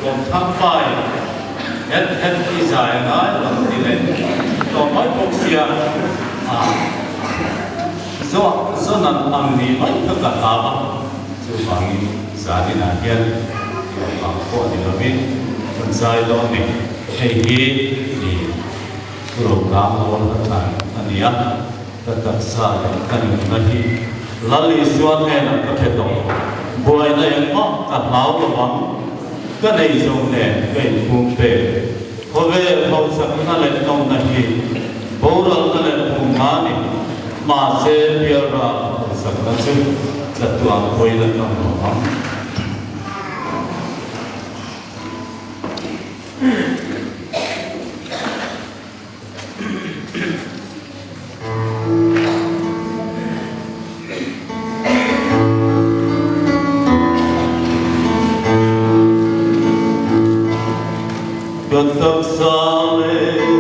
gồm thăm bài hết đi dài nói làm gì đấy còn nói cuộc xia do nằm ăn đi nói tất cả ta mà chú bằng gia đình anh em bằng cô thì nó biết con trai đó mình hay đi program đó là anh em tất cả sa cái này lali suat này là cái hệ thống buổi này mà cả máu của bằng cái này dùng để cái vùng bể hồi về hậu sắc nó lại trong này bầu nó lại vùng má này mà sẽ bia ra sắc nó chứ chặt tuang khơi lên trong đó Cơn tâm xa lên